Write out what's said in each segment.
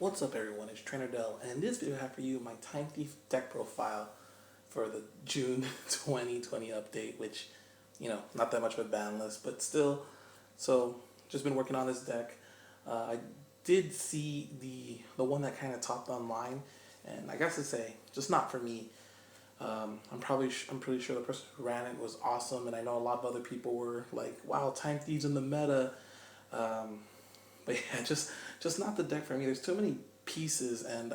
What's up everyone, it's Trainer Dell, and in this video I have for you my Time Thief deck profile for the June 2020 update, which, not that much of a ban list, but still. So, just been working on this deck. I did see the one that kind of topped online, and I guess to say, just not for me. I'm pretty sure the person who ran it was awesome, and I know a lot of other people were like, wow, Time Thieves in the meta. But yeah, just not the deck for me. There's too many pieces, and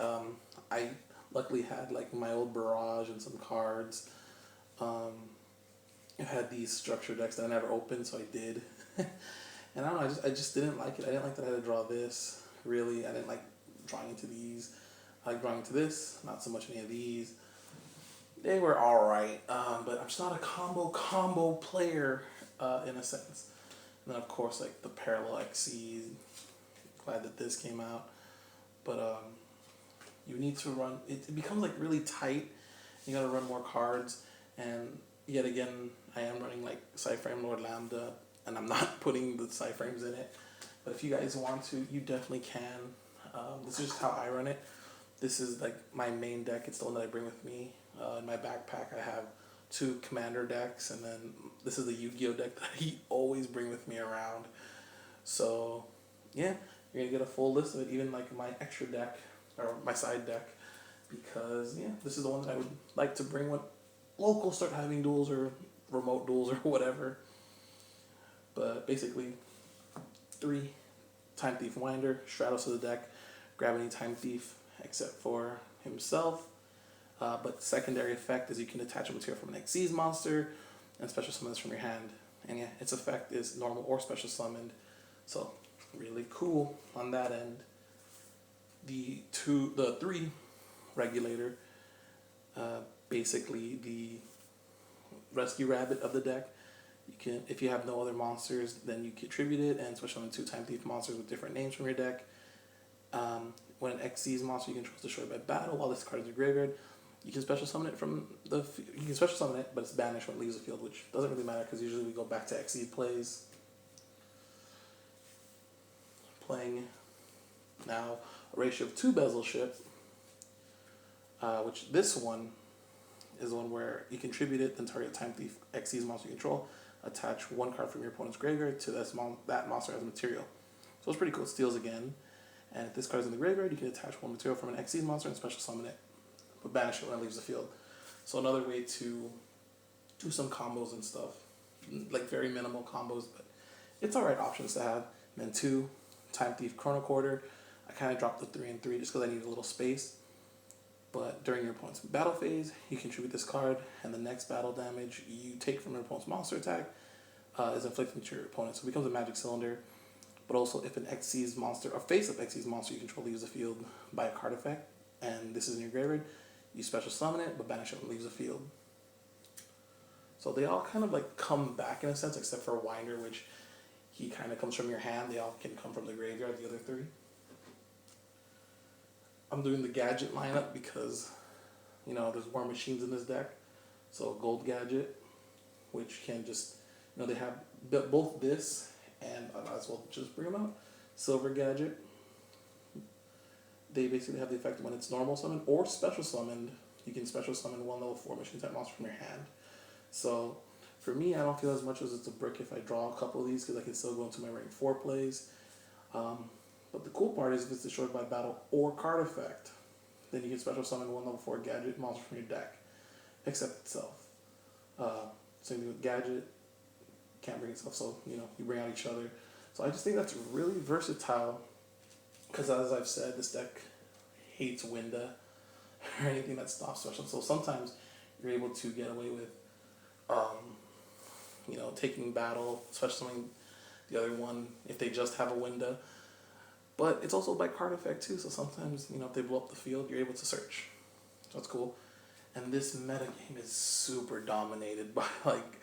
I luckily had like my old barrage and some cards. I had these structure decks that I never opened, so I did. And I don't know, I just didn't like it. I didn't like that I had to draw this. Really, I didn't like drawing into these. I like drawing into this, not so much any of these. They were alright, but I'm just not a combo player in a sense. And then of course like the parallel XCs. Glad that this came out, but you need to run. It becomes like really tight. You gotta run more cards, and yet again, I am running like Cyframe Lord Lambda, and I'm not putting the Cyframes in it. But if you guys want to, you definitely can. This is just how I run it. This is like my main deck. It's the one that I bring with me. In my backpack, I have 2 commander decks, and then this is the Yu-Gi-Oh deck that I always bring with me around. So, yeah, you're gonna get a full list of it, even like my extra deck or my side deck, because yeah, this is the one that I would like to bring when locals start having duels or remote duels or whatever. But basically, 3 Time Thief Winder, Stratos of the deck, grab any Time Thief except for himself. But secondary effect is you can attach a material from an Xyz monster and special summon this from your hand. And yeah, its effect is normal or special summoned. So really cool on that end. The 3 regulator, basically the rescue rabbit of the deck. You can, if you have no other monsters, then you contribute it and switch on 2 Time Thief monsters with different names from your deck. When an Xyz monster you control is destroyed by battle while this card is in the graveyard, you can special summon it from the. You can special summon it, but it's banished when it leaves the field, which doesn't really matter because usually we go back to Xyz plays. Playing now a ratio of 2 bezel ship, which this one is one where you contribute it, then target Time Thief Xyz monster you control, attach 1 card from your opponent's graveyard to that monster as a material. So it's pretty cool. It steals again. And if this card is in the graveyard, you can attach 1 material from an Xyz monster and special summon it, but banish it when it leaves the field. So another way to do some combos and stuff, like very minimal combos, but it's alright options to have. And then 2 Time Thief Chrono Quarter. I kind of dropped the 3 and 3 just because I need a little space. But during your opponent's battle phase, you contribute this card, and the next battle damage you take from your opponent's monster attack is inflicted to your opponent. So it becomes a magic cylinder. But also, if an Xyz monster, or face of Xyz monster you control leaves the field by a card effect, and this is in your graveyard, you special summon it, but banish it when it leaves the field. So they all kind of like come back in a sense, except for Winder, which he kind of comes from your hand. They all can come from the graveyard, the other 3. I'm doing the gadget lineup because, there's more machines in this deck. So gold gadget, which can just, they have both this and I might as well just bring them out. Silver gadget. They basically have the effect when it's normal summoned or special summoned. You can special summon 1 level 4 machine type monster from your hand. So for me, I don't feel as much as it's a brick if I draw a couple of these because I can still go into my rank 4 plays. But the cool part is if it's destroyed by battle or card effect, then you can special summon 1 level 4 gadget monster from your deck, except itself. Same thing with gadget, can't bring itself, so you bring out each other. So I just think that's really versatile, because as I've said, this deck hates Winda or anything that stops special. So sometimes you're able to get away with, taking battle, especially the other one if they just have a Winda. But it's also by card effect too, so sometimes, if they blow up the field, you're able to search. So that's cool. And this metagame is super dominated by, like,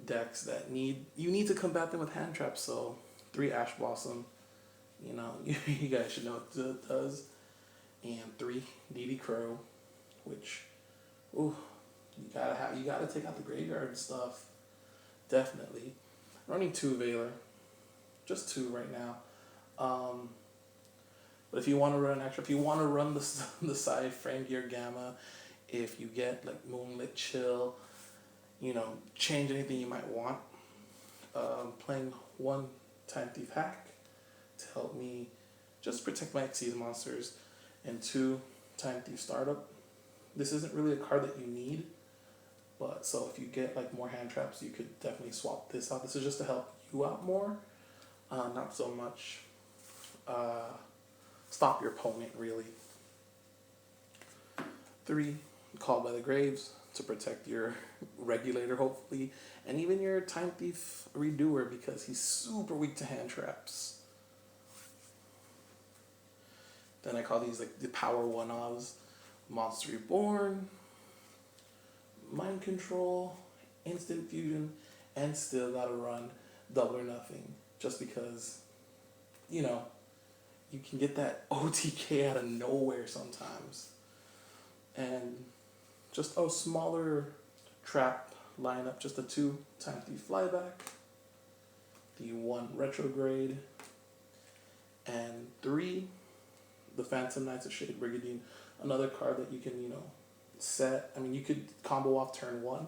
decks that you need to combat them with hand traps, so 3 Ash Blossom, you guys should know what it does. And 3 DD Crow, which, ooh, you gotta take out the graveyard stuff. Definitely. Running 2 Veiler. Just 2 right now. But if you want to run extra, if you want to run the side frame gear gamma, if you get like Moonlit Chill, change anything you might want. Playing one Time Thief Hack to help me just protect my Xyz monsters, and two Time Thief Startup. This isn't really a card that you need, but so if you get like more hand traps, you could definitely swap this out. This is just to help you out more, not so much stop your opponent really. 3, Called by the Graves to protect your Regulator hopefully, and even your Time Thief Redoer because he's super weak to hand traps. Then I call these like the power one-offs: Monster Reborn, Mind Control, Instant Fusion, and still gotta run Double or Nothing just because, you can get that OTK out of nowhere sometimes. And just a smaller trap lineup, just the 2 Time Thief Flyback, the 1 Retrograde, and 3 the Phantom Knights of Shade Brigandine, another card that you can, set. I mean, you could combo off turn 1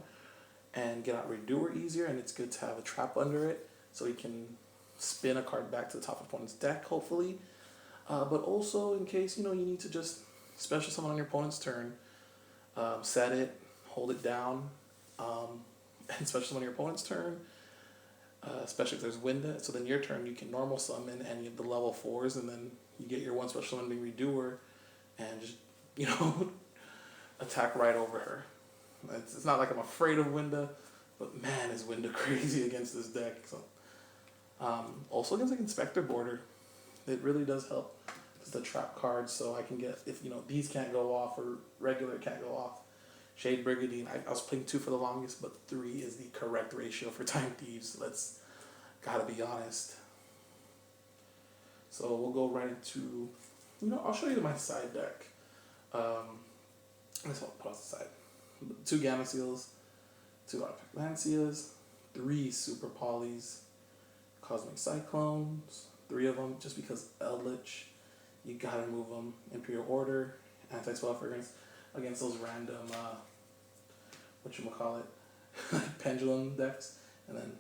and get out Redoer easier, and it's good to have a trap under it so you can spin a card back to the top of opponent's deck, hopefully. But also in case, you need to just special summon on your opponent's turn, set it, hold it down, and special summon on your opponent's turn, especially if there's Winda. So then your turn, you can normal summon any of the level 4s, and then you get your 1 special summon being Redoer, and just, attack right over her. It's not like I'm afraid of Winda, but man, is Winda crazy against this deck. So, also against like Inspector Border, it really does help. It's the trap cards, so I can get, if these can't go off or regular can't go off, Shade Brigandine. I was playing 2 for the longest, but 3 is the correct ratio for Time Thieves. Gotta be honest. So we'll go right into, I'll show you my side deck. Let's put off the side. 2 Gamma Seals, 2 Artifact Lancias, 3 Super Polys, Cosmic Cyclones, 3 of them, just because Eldritch, you gotta remove them. Imperial Order, Anti-Spell Fragrance, against those random, Pendulum decks, and then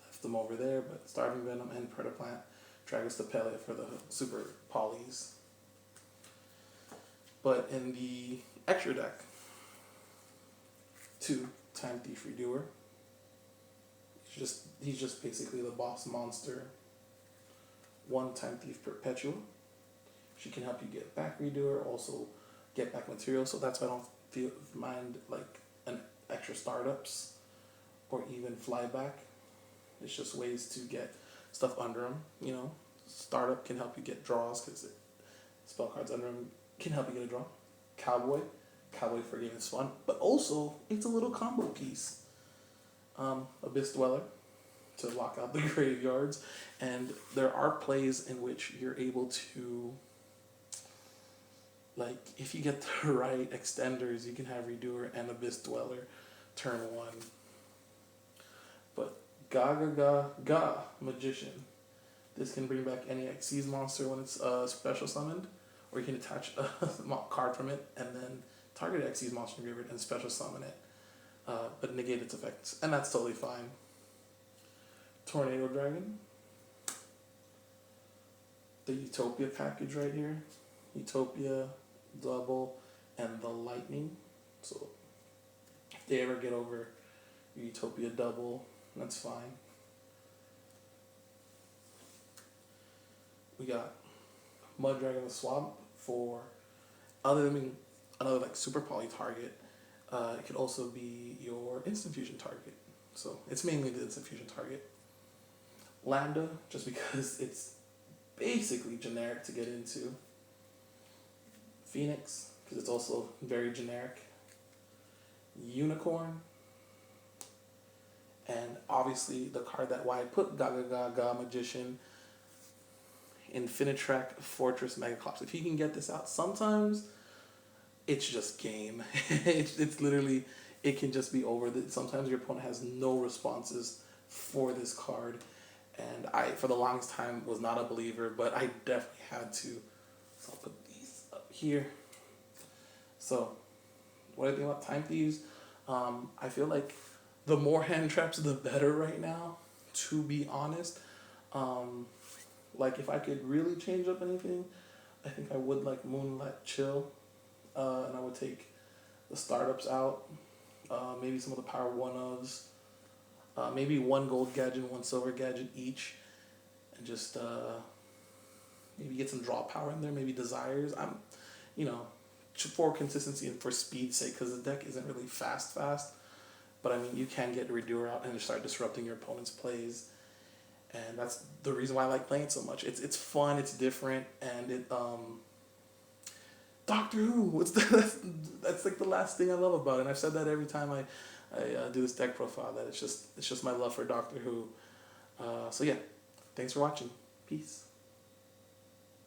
left them over there, but Starving Venom and Predaplant, Dragostapele for the Super Polys. But in the extra deck, 2 Time Thief Redoer. He's just basically the boss monster. 1 Time Thief Perpetua. She can help you get back Redoer, also get back material, so that's why I don't mind like an extra startups or even flyback. It's just ways to get stuff under them. Startup can help you get draws because spell cards under them can help you get a draw. Cowboy for game is fun, but also it's a little combo piece. Abyss Dweller to lock out the graveyards, and there are plays in which you're able to, like, if you get the right extenders, you can have Redoer and Abyss Dweller turn 1. But Ga Magician. This can bring back any Xyz monster when it's special summoned, or you can attach a card from it and then target Xyz monster in your graveyard and special summon it, but negate its effects, and that's totally fine. Tornado Dragon. The Utopia package right here. Utopia, Double, and the Lightning. So if they ever get over Utopia Double, that's fine. We got Mud Dragon the Swamp for another like Super Poly target. It could also be your Instant Fusion target. So it's mainly the Instant Fusion target. Lambda, just because it's basically generic to get into. Phoenix, because it's also very generic. Unicorn. And obviously the card that why I put Ga Magician, Infinitrack Fortress Megaclops. If you can get this out, sometimes it's just game. it's literally, it can just be over. Sometimes your opponent has no responses for this card. And I, for the longest time, was not a believer, but I definitely had to So I'll put these up here. So, what I think about Time Thieves, I feel like the more hand traps, the better right now, to be honest. Like, if I could really change up anything, I think I would like Moonlight Chill, and I would take the startups out, maybe some of the Power 1-ofs, maybe one gold gadget, one silver gadget each, and just maybe get some draw power in there, maybe desires. You know, for consistency and for speed's sake, because the deck isn't really fast, but I mean, you can get Redoer out and start disrupting your opponent's plays. And that's the reason why I like playing it so much. It's fun, it's different, and it Doctor Who. That's like the last thing I love about it. And I've said that every time I do this deck profile, that it's just my love for Doctor Who. So yeah, thanks for watching. Peace.